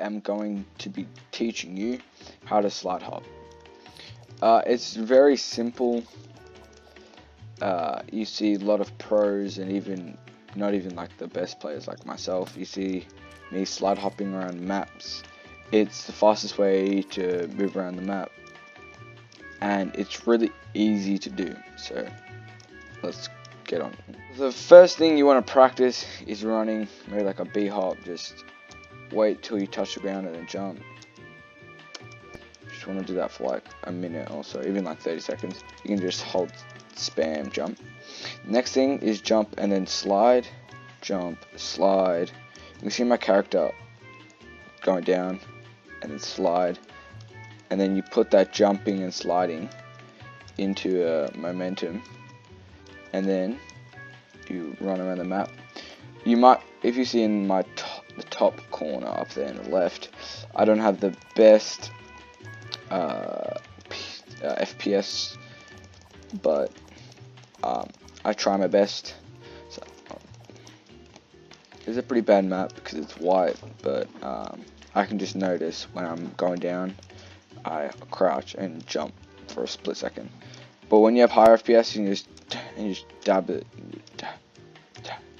am going to be teaching you how to slide hop. It's very simple. You see a lot of pros, and even not even like the best players like myself. You see me slide hopping around maps. It's the fastest way to move around the map, and it's really easy to do. So let's get on. The first thing you want to practice is running, maybe like a B hop. Just wait till you touch the ground and then jump. Just want to do that for like a minute or so, even like 30 seconds. You can just hold spam jump. Next thing is jump and then slide, jump, slide. You can see my character going down and then slide, and then you put that jumping and sliding into momentum, and then you run around the map. You might, if you see in my the top corner up there in the left, I don't have the best FPS, but I try my best. So, it's a pretty bad map because it's white, but I can just notice when I'm going down, I crouch and jump for a split second. But when you have higher FPS, you just dab it.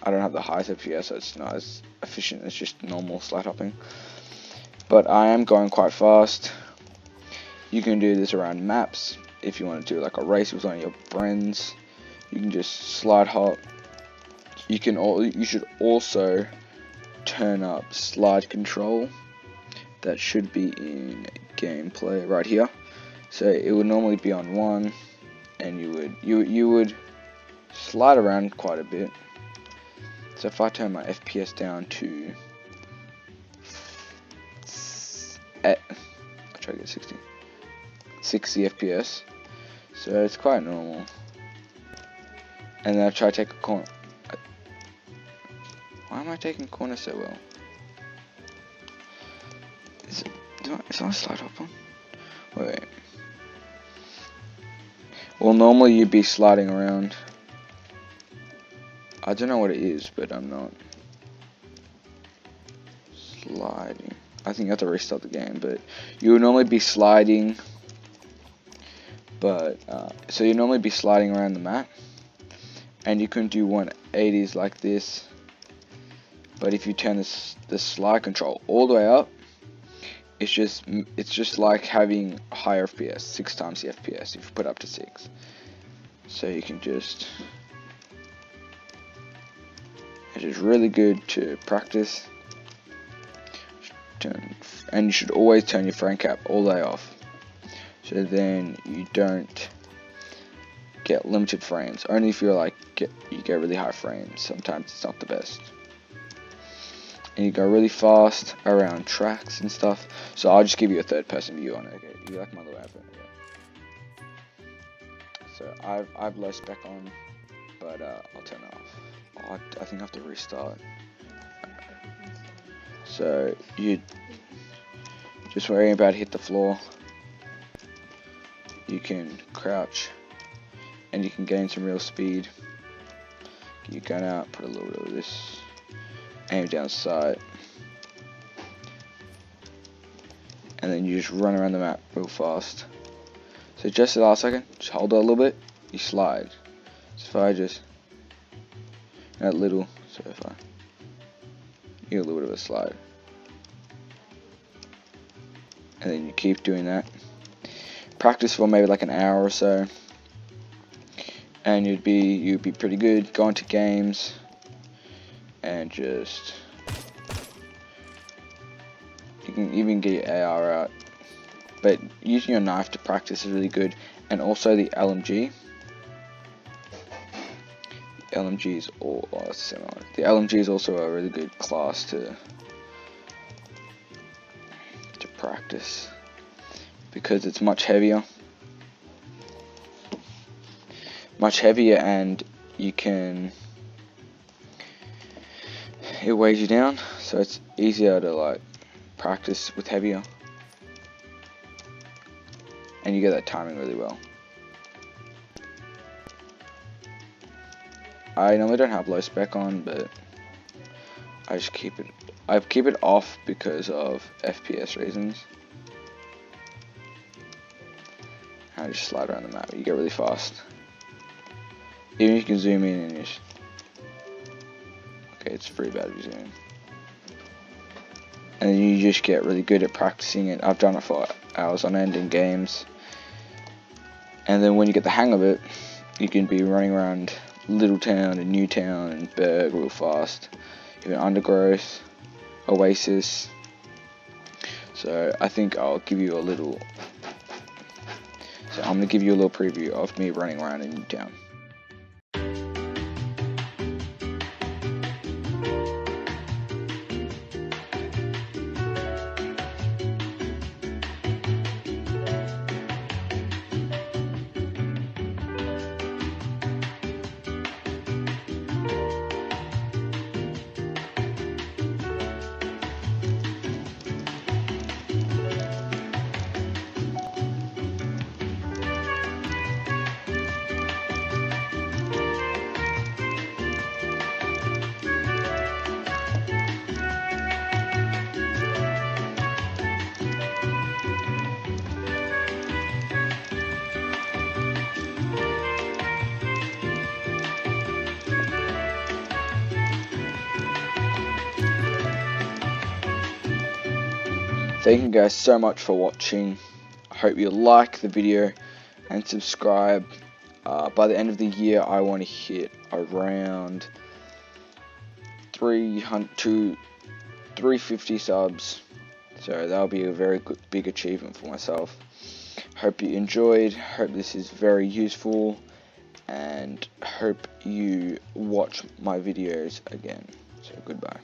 I don't have the highest FPS, so it's not as efficient as just normal slide hopping. But I am going quite fast. You can do this around maps. If you want to do like a race with one of your friends, you can just slide hop. You should also turn up slide control. That should be in gameplay right here. So it would normally be on 1, and you would slide around quite a bit. So if I turn my FPS down to I'll try to get 60 FPS, so it's quite normal. And then I try to take a corner. Why am I taking corners so well? Is my slide hop on? Wait. Well, normally you'd be sliding around. I don't know what it is, but I'm not sliding. I think you have to restart the game, but you would normally be sliding. But so you normally be sliding around the map, and you can do 180s like this. But if you turn the slide control all the way up, it's just like having higher FPS, 6 times the FPS if you put up to 6. So you can just, it is really good to practice. And you should always turn your frame cap all the way off, so then you don't get limited frames. Only if you're you get really high frames. Sometimes it's not the best. And you go really fast around tracks and stuff. So I'll just give you a third-person view on it. Okay, you like my little outfit? Yeah. So I've low spec on, but I'll turn it off. Oh, I think I have to restart. So you just worry about hit the floor. You can crouch, and you can gain some real speed. Get your gun out, put a little bit of this. Aim down sight, and then you just run around the map real fast. So just the last second, just hold it a little bit, you slide. So if I just that little, so if I get a little bit of a slide, and then you keep doing that. Practice for maybe like an hour or so, and you'd be pretty good. Go into games. And just, you can even get your AR out, but using your knife to practice is really good. And also the LMG. The LMG is also a really good class to practice because it's much heavier, and you can. It weighs you down, so it's easier to like practice with heavier, and you get that timing really well. I normally don't have low spec on, but I just keep it I keep it off because of FPS reasons. I just slide around the map. You get really fast. Even if you can zoom in and just... Okay, it's pretty bad if you zoom in. And then you just get really good at practicing it. I've done it for hours on end in games. And then when you get the hang of it, you can be running around Little Town and New Town and Berg real fast. Even Undergrowth, Oasis. So I think I'll give you a little... So I'm going to give you a little preview of me running around in New Town. Thank you guys so much for watching. I hope you like the video and subscribe. By the end of the year, I want to hit around 300 to 350 subs. So that'll be a very good, big achievement for myself. Hope you enjoyed. Hope this is very useful, and hope you watch my videos again. So goodbye.